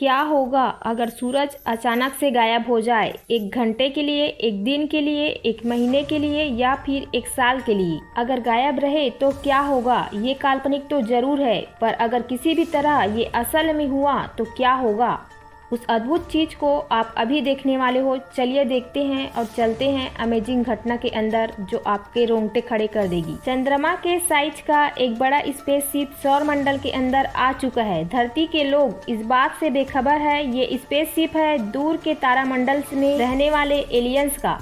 क्या होगा अगर सूरज अचानक से गायब हो जाए? 1 घंटे के लिए, 1 दिन के लिए, 1 महीने के लिए या फिर 1 साल के लिए? अगर गायब रहे तो क्या होगा? ये काल्पनिक तो जरूर है, पर अगर किसी भी तरह ये असल में हुआ तो क्या होगा? उस अद्भुत चीज को आप अभी देखने वाले हो। चलिए देखते हैं और चलते हैं अमेजिंग घटना के अंदर जो आपके रोंगटे खड़े कर देगी। चंद्रमा के साइज का एक बड़ा स्पेसशिप सौर मंडल के अंदर आ चुका है। धरती के लोग इस बात से बेखबर है। ये स्पेसशिप है दूर के तारामंडल में रहने वाले एलियंस का,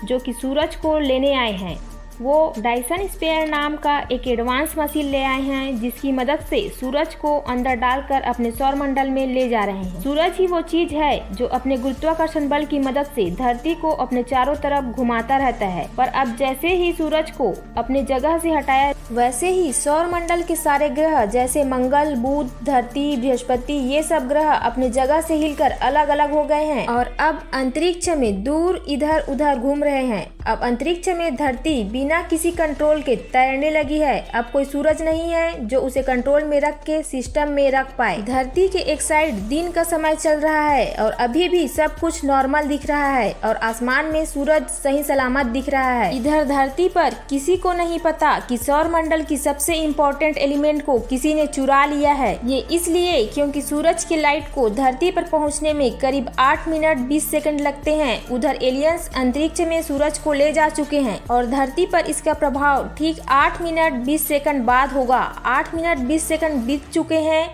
जो कि सूरज को लेने आए हैं। वो डायसन स्पेयर नाम का एक एडवांस मशीन ले आए हैं, जिसकी मदद से सूरज को अंदर डालकर अपने सौर मंडल में ले जा रहे हैं। सूरज ही वो चीज है जो अपने गुरुत्वाकर्षण बल की मदद से धरती को अपने चारों तरफ घुमाता रहता है। पर अब जैसे ही सूरज को अपने जगह से हटाया, वैसे ही सौर मंडल के सारे ग्रह जैसे मंगल, बुध, धरती, बृहस्पति, ये सब ग्रह अपने जगह से हिलकर अलग अलग हो गए हैं और अब अंतरिक्ष में दूर इधर उधर घूम रहे हैं। अब अंतरिक्ष में धरती बिना किसी कंट्रोल के तैरने लगी है। अब कोई सूरज नहीं है जो उसे कंट्रोल में रख के सिस्टम में रख पाए। धरती के एक साइड दिन का समय चल रहा है और अभी भी सब कुछ नॉर्मल दिख रहा है और आसमान में सूरज सही सलामत दिख रहा है। इधर धरती पर किसी को नहीं पता कि सौर मंडल की सबसे इम्पोर्टेंट एलिमेंट को किसी ने चुरा लिया है। ये इसलिए क्योंकि सूरज की लाइट को धरती पर पहुंचने में करीब 8 मिनट 20 सेकंड लगते हैं। उधर एलियंस अंतरिक्ष में सूरज को ले जा चुके हैं और धरती पर इसका प्रभाव ठीक 8 मिनट 20 सेकंड बाद होगा। 8 मिनट 20 सेकंड बीत चुके हैं।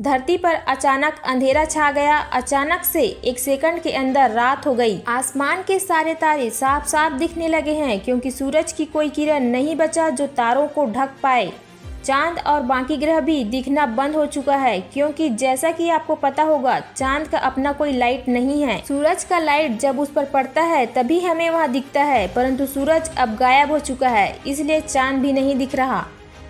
धरती पर अचानक अंधेरा छा गया। अचानक से 1 सेकंड के अंदर रात हो गई। आसमान के सारे तारे साफ साफ दिखने लगे हैं, क्योंकि सूरज की कोई किरण नहीं बचा जो तारों को ढक पाए। चांद और बाकी ग्रह भी दिखना बंद हो चुका है, क्योंकि जैसा कि आपको पता होगा चांद का अपना कोई लाइट नहीं है। सूरज का लाइट जब उस पर पड़ता है तभी हमें वहाँ दिखता है, परंतु सूरज अब गायब हो चुका है, इसलिए चांद भी नहीं दिख रहा।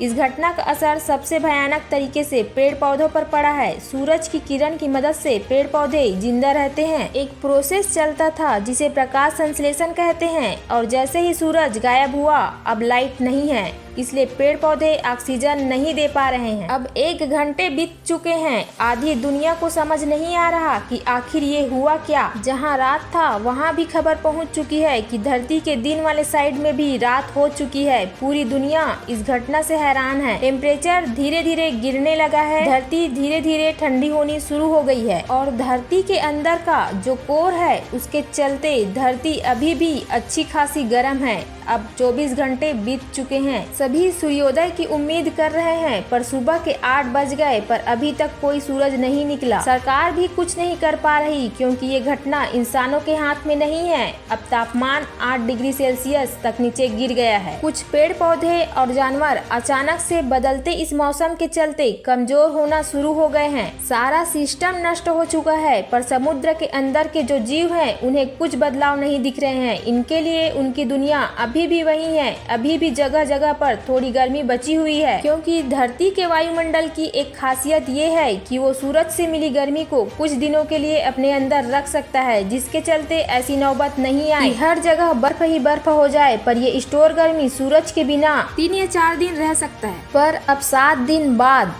इस घटना का असर सबसे भयानक तरीके से पेड़ पौधों पर पड़ा है। सूरज की किरण की मदद से पेड़ पौधे जिंदा रहते हैं। एक प्रोसेस चलता था जिसे प्रकाश संश्लेषण कहते हैं, और जैसे ही सूरज गायब हुआ अब लाइट नहीं है, इसलिए पेड़ पौधे ऑक्सीजन नहीं दे पा रहे हैं। अब 1 घंटे बीत चुके हैं। आधी दुनिया को समझ नहीं आ रहा कि आखिर ये हुआ क्या। जहां रात था वहां भी खबर पहुंच चुकी है कि धरती के दिन वाले साइड में भी रात हो चुकी है। पूरी दुनिया इस घटना से हैरान है। टेम्परेचर धीरे धीरे गिरने लगा है। धरती धीरे धीरे ठंडी होनी शुरू हो गई है और धरती के अंदर का जो कोर है उसके चलते धरती अभी भी अच्छी खासी गर्म है। अब 24 घंटे बीत चुके हैं। सभी सूर्योदय की उम्मीद कर रहे हैं, पर सुबह के 8 बज गए पर अभी तक कोई सूरज नहीं निकला। सरकार भी कुछ नहीं कर पा रही, क्योंकि ये घटना इंसानों के हाथ में नहीं है। अब तापमान 8 डिग्री सेल्सियस तक नीचे गिर गया है। कुछ पेड़ पौधे और जानवर अचानक से बदलते इस मौसम के चलते कमजोर होना शुरू हो गए हैं। सारा सिस्टम नष्ट हो चुका है, पर समुद्र के अंदर के जो जीव हैं उन्हें कुछ बदलाव नहीं दिख रहे हैं। इनके लिए उनकी दुनिया अभी भी वही है। अभी भी जगह जगह पर थोड़ी गर्मी बची हुई है, क्योंकि धरती के वायुमंडल की एक खासियत ये है कि वो सूरज से मिली गर्मी को कुछ दिनों के लिए अपने अंदर रख सकता है, जिसके चलते ऐसी नौबत नहीं आई हर जगह बर्फ ही बर्फ हो जाए। पर ये स्टोर गर्मी सूरज के बिना 3 या 4 दिन रह सकता है, पर अब 7 दिन बाद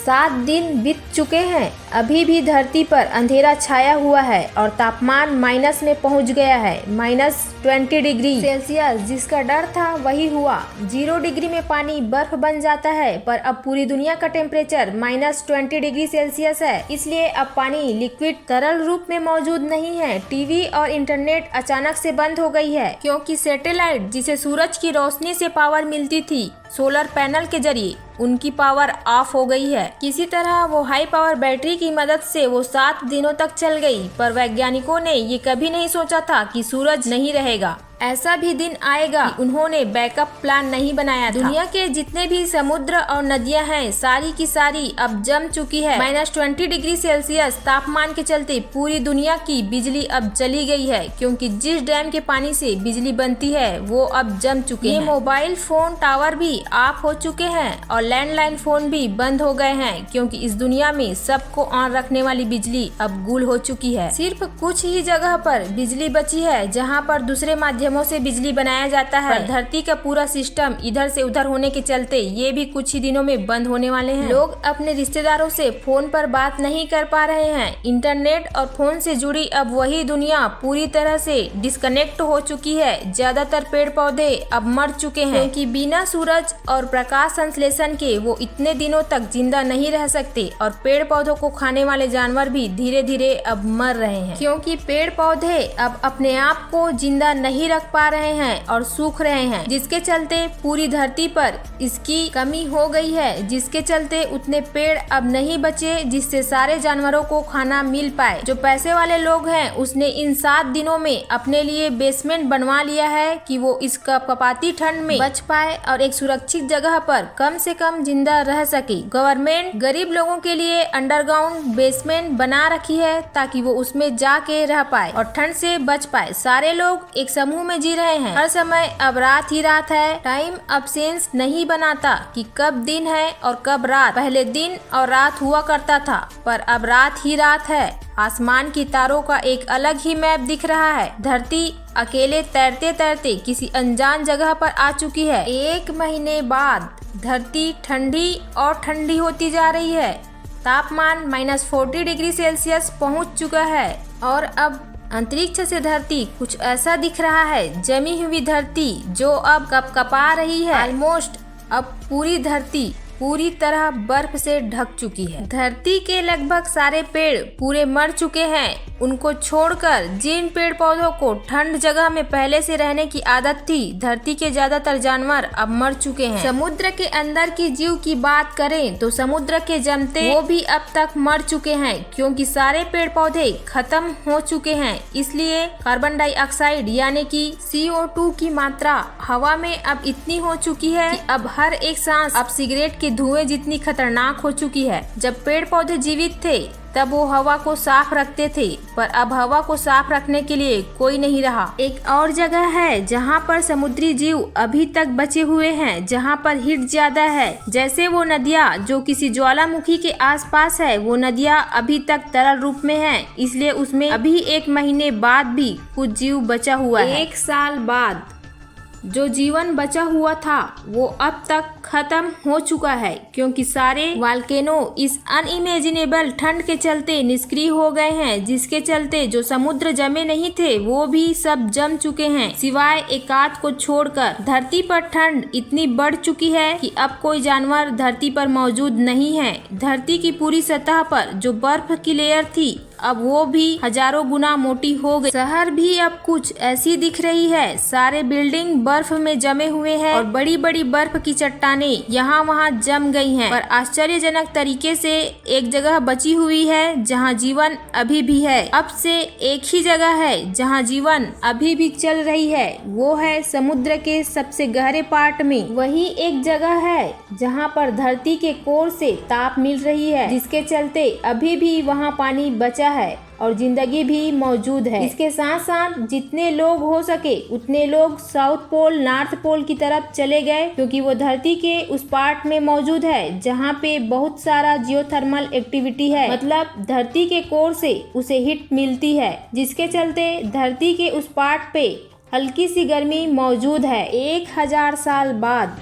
7 दिन बीत चुके हैं। अभी भी धरती पर अंधेरा छाया हुआ है और तापमान माइनस में पहुंच गया है, -20 डिग्री सेल्सियस। जिसका डर था वही हुआ। 0 डिग्री में पानी बर्फ बन जाता है, पर अब पूरी दुनिया का टेम्परेचर -20 डिग्री सेल्सियस है, इसलिए अब पानी लिक्विड तरल रूप में मौजूद नहीं है। टीवी और इंटरनेट अचानक से बंद हो गई है, क्योंकि सैटेलाइट जिसे सूरज की रोशनी से पावर मिलती थी सोलर पैनल के जरिए, उनकी पावर ऑफ हो गई है। किसी तरह वो हाई पावर बैटरी की मदद से वो 7 दिनों तक चल गई, पर वैज्ञानिकों ने ये कभी नहीं सोचा था कि सूरज नहीं रहेगा। ऐसा भी दिन आएगा। उन्होंने बैकअप प्लान नहीं बनाया था। दुनिया के जितने भी समुद्र और नदियां हैं सारी की सारी अब जम चुकी है। -20 डिग्री सेल्सियस तापमान के चलते पूरी दुनिया की बिजली अब चली गई है, क्योंकि जिस डैम के पानी से बिजली बनती है वो अब जम चुके हैं। मोबाइल फोन टावर भी ऑफ हो चुके हैं और लैंडलाइन फोन भी बंद हो गए हैं, क्योंकि इस दुनिया में सबको ऑन रखने वाली बिजली अब गुल हो चुकी है। सिर्फ कुछ ही जगह पर बिजली बची है, जहाँ पर दूसरे माध्यम सिस्टमों से बिजली बनाया जाता है, पर धरती का पूरा सिस्टम इधर से उधर होने के चलते ये भी कुछ ही दिनों में बंद होने वाले हैं। लोग अपने रिश्तेदारों से फोन पर बात नहीं कर पा रहे हैं। इंटरनेट और फोन से जुड़ी अब वही दुनिया पूरी तरह से डिस्कनेक्ट हो चुकी है। ज्यादातर पेड़ पौधे अब मर चुके हैं, क्योंकि बिना सूरज और प्रकाश संश्लेषण के वो इतने दिनों तक जिंदा नहीं रह सकते। और पेड़ पौधों को खाने वाले जानवर भी धीरे धीरे अब मर रहे हैं, क्योंकि पेड़ पौधे अब अपने आप को जिंदा नहीं रख पा रहे हैं और सूख रहे हैं, जिसके चलते पूरी धरती पर इसकी कमी हो गई है। जिसके चलते उतने पेड़ अब नहीं बचे जिससे सारे जानवरों को खाना मिल पाए। जो पैसे वाले लोग हैं उसने इन 7 दिनों में अपने लिए बेसमेंट बनवा लिया है कि वो इस कपकपाती ठंड में बच पाए और एक सुरक्षित जगह पर कम से कम जिंदा रह सके। गवर्नमेंट गरीब लोगों के लिए अंडरग्राउंड बेसमेंट बना रखी है ताकि वो उसमें जाके रह पाए और ठंड से बच पाए। सारे लोग एक समूह में जी रहे हैं। हर समय अब रात ही रात है। टाइम अब सेंस नहीं बनाता कि कब दिन है और कब रात। पहले दिन और रात हुआ करता था, पर अब रात ही रात है। आसमान की तारों का एक अलग ही मैप दिख रहा है। धरती अकेले तैरते तैरते किसी अनजान जगह पर आ चुकी है। 1 महीने बाद धरती ठंडी और ठंडी होती जा रही है। तापमान -40 डिग्री सेल्सियस पहुंच चुका है और अब अंतरिक्ष से धरती कुछ ऐसा दिख रहा है। जमी हुई धरती जो अब कपकपा रही है। ऑलमोस्ट अब पूरी धरती पूरी तरह बर्फ से ढक चुकी है। धरती के लगभग सारे पेड़ पूरे मर चुके हैं। उनको छोड़कर जिन पेड़ पौधों को ठंड जगह में पहले से रहने की आदत थी, धरती के ज्यादातर जानवर अब मर चुके हैं। समुद्र के अंदर की जीव की बात करें तो समुद्र के जमते वो भी अब तक मर चुके हैं, क्योंकि सारे पेड़ पौधे खत्म हो चुके हैं। इसलिए कार्बन डाइऑक्साइड यानी कि CO2 की मात्रा हवा में अब इतनी हो चुकी है कि अब हर एक सांस अब सिगरेट के धुएं जितनी खतरनाक हो चुकी है। जब पेड़ पौधे जीवित थे तब वो हवा को साफ रखते थे, पर अब हवा को साफ रखने के लिए कोई नहीं रहा। एक और जगह है जहाँ पर समुद्री जीव अभी तक बचे हुए हैं, जहाँ पर हीट ज्यादा है। जैसे वो नदियाँ जो किसी ज्वालामुखी के आसपास है, वो नदियाँ अभी तक तरल रूप में है, इसलिए उसमें अभी 1 महीने बाद भी कुछ जीव बचा हुआ है। 1 साल बाद जो जीवन बचा हुआ था वो अब तक खत्म हो चुका है, क्योंकि सारे वाल्केनो इस अनइमेजिनेबल ठंड के चलते निष्क्रिय हो गए हैं। जिसके चलते जो समुद्र जमे नहीं थे वो भी सब जम चुके हैं, सिवाय एकाध को छोड़कर। धरती पर ठंड इतनी बढ़ चुकी है कि अब कोई जानवर धरती पर मौजूद नहीं है। धरती की पूरी सतह पर जो बर्फ की लेयर थी अब वो भी हजारों गुना मोटी हो गई। शहर भी अब कुछ ऐसी दिख रही है। सारे बिल्डिंग बर्फ में जमे हुए हैं और बड़ी बड़ी बर्फ की चट्टानें यहाँ वहाँ जम गई हैं। पर आश्चर्यजनक तरीके से एक जगह बची हुई है जहाँ जीवन अभी भी है। अब से एक ही जगह है जहाँ जीवन अभी भी चल रही है, वो है समुद्र के सबसे गहरे पार्ट में। वही एक जगह है जहाँ पर धरती के कोर से ताप मिल रही है, जिसके चलते अभी भी वहाँ पानी बचा है और जिंदगी भी मौजूद है। इसके साथ साथ जितने लोग हो सके उतने लोग साउथ पोल नॉर्थ पोल की तरफ चले गए, क्योंकि वो धरती के उस पार्ट में मौजूद है जहाँ पे बहुत सारा जियोथर्मल एक्टिविटी है। मतलब धरती के कोर से उसे हीट मिलती है, जिसके चलते धरती के उस पार्ट पे हल्की सी गर्मी मौजूद है। 1000 साल बाद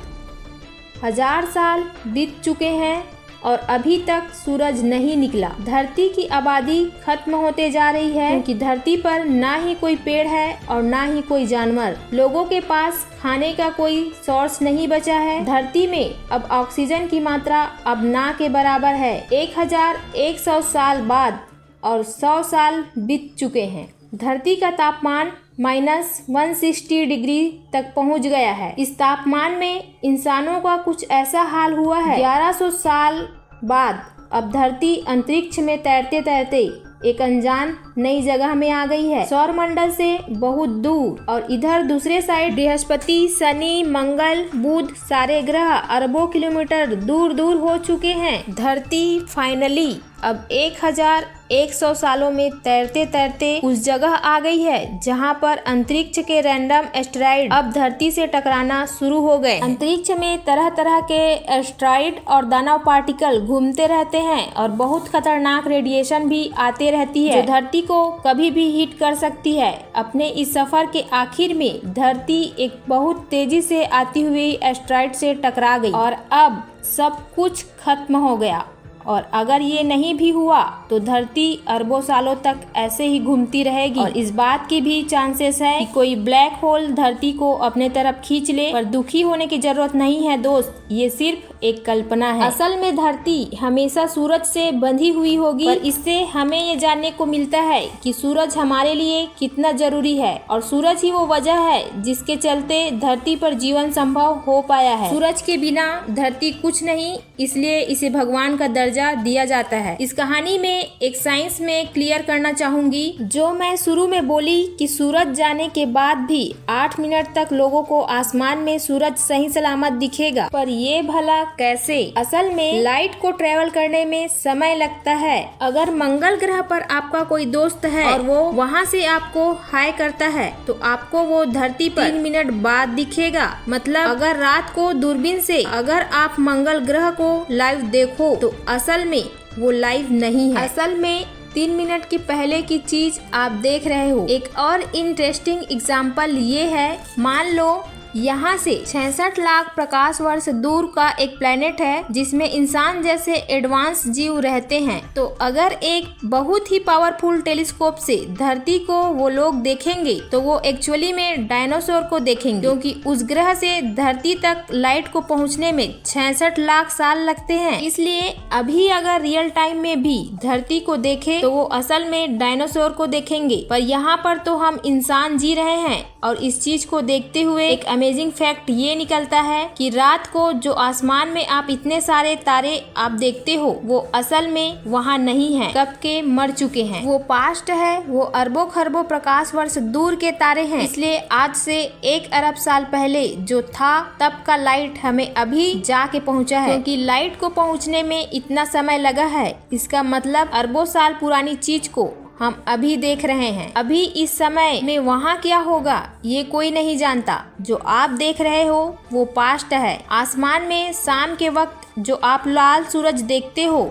1000 साल बीत चुके हैं और अभी तक सूरज नहीं निकला। धरती की आबादी खत्म होते जा रही है, क्योंकि धरती पर ना ही कोई पेड़ है और ना ही कोई जानवर। लोगों के पास खाने का कोई सोर्स नहीं बचा है। धरती में अब ऑक्सीजन की मात्रा अब ना के बराबर है। 1100 साल बाद और 100 साल बीत चुके हैं। धरती का तापमान -160 डिग्री तक पहुंच गया है। इस तापमान में इंसानों का कुछ ऐसा हाल हुआ है। 1100 साल बाद अब धरती अंतरिक्ष में तैरते तैरते एक अनजान नई जगह में आ गई है, सौर मंडल से बहुत दूर। और इधर दूसरे साइड बृहस्पति, शनि, मंगल, बुध सारे ग्रह अरबों किलोमीटर दूर दूर हो चुके हैं। धरती फाइनली अब 1100 सालों में तैरते तैरते उस जगह आ गई है जहां पर अंतरिक्ष के रैंडम एस्टेरॉइड अब धरती से टकराना शुरू हो गए। अंतरिक्ष में तरह तरह के एस्टेरॉइड और दानव पार्टिकल घूमते रहते हैं और बहुत खतरनाक रेडिएशन भी आते रहती है जो धरती को कभी भी हिट कर सकती है। अपने इस सफर के आखिर में धरती एक बहुत तेजी से आती हुई एस्टेरॉइड से टकरा गई और अब सब कुछ खत्म हो गया। और अगर ये नहीं भी हुआ तो धरती अरबों सालों तक ऐसे ही घूमती रहेगी और इस बात की भी चांसेस है कि कोई ब्लैक होल धरती को अपने तरफ खींच ले। पर दुखी होने की जरूरत नहीं है दोस्त, ये सिर्फ एक कल्पना है। असल में धरती हमेशा सूरज से बंधी हुई होगी, पर इससे हमें ये जानने को मिलता है कि सूरज हमारे लिए कितना जरूरी है और सूरज ही वो वजह है जिसके चलते धरती पर जीवन संभव हो पाया है। सूरज के बिना धरती कुछ नहीं, इसलिए इसे भगवान का दर्जा दिया जाता है। इस कहानी में एक साइंस में क्लियर करना चाहूंगी जो मैं शुरू में बोली कि सूरज जाने के बाद भी 8 मिनट तक लोगों को आसमान में सूरज सही सलामत दिखेगा, पर ये भला कैसे? असल में लाइट को ट्रेवल करने में समय लगता है। अगर मंगल ग्रह पर आपका कोई दोस्त है और वो वहाँ से आपको हाय करता है तो आपको वो धरती पर 3 मिनट बाद दिखेगा। मतलब अगर रात को दूरबीन से अगर आप मंगल ग्रह को लाइव देखो तो असल में वो लाइव नहीं है। असल में 3 मिनट की पहले की चीज आप देख रहे हो। एक और इंटरेस्टिंग एग्जाम्पल ये है, मान लो यहाँ से 66 लाख प्रकाश वर्ष दूर का एक प्लेनेट है जिसमें इंसान जैसे एडवांस जीव रहते हैं। तो अगर एक बहुत ही पावरफुल टेलीस्कोप से धरती को वो लोग देखेंगे तो वो एक्चुअली में डायनासोर को देखेंगे, क्योंकि उस ग्रह से धरती तक लाइट को पहुँचने में 66 लाख साल लगते हैं। इसलिए अभी अगर रियल टाइम में भी धरती को देखे तो वो असल में डायनासोर को देखेंगे। पर यहाँ पर तो हम इंसान जी रहे हैं और इस चीज को देखते हुए एक अमेजिंग फैक्ट ये निकलता है कि रात को जो आसमान में आप इतने सारे तारे आप देखते हो वो असल में वहाँ नहीं है, कब के मर चुके हैं। वो पास्ट है, वो अरबों खरबों प्रकाश वर्ष दूर के तारे हैं। इसलिए आज से 1 अरब साल पहले जो था तब का लाइट हमें अभी जाके पहुँचा है। क्योंकि लाइट को पहुँचने में इतना समय लगा है, इसका मतलब अरबों साल पुरानी चीज को हम अभी देख रहे हैं। अभी इस समय में वहाँ क्या होगा ये कोई नहीं जानता। जो आप देख रहे हो वो पास्ट है। आसमान में शाम के वक्त जो आप लाल सूरज देखते हो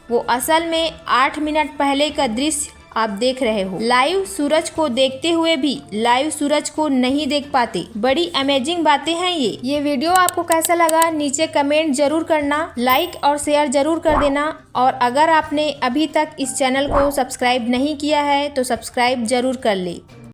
वो असल में 8 मिनट पहले का दृश्य आप देख रहे हो। लाइव सूरज को देखते हुए भी लाइव सूरज को नहीं देख पाते। बड़ी अमेजिंग बातें हैं ये वीडियो आपको कैसा लगा नीचे कमेंट जरूर करना, लाइक और शेयर जरूर कर देना। और अगर आपने अभी तक इस चैनल को सब्सक्राइब नहीं किया है तो सब्सक्राइब जरूर कर ले।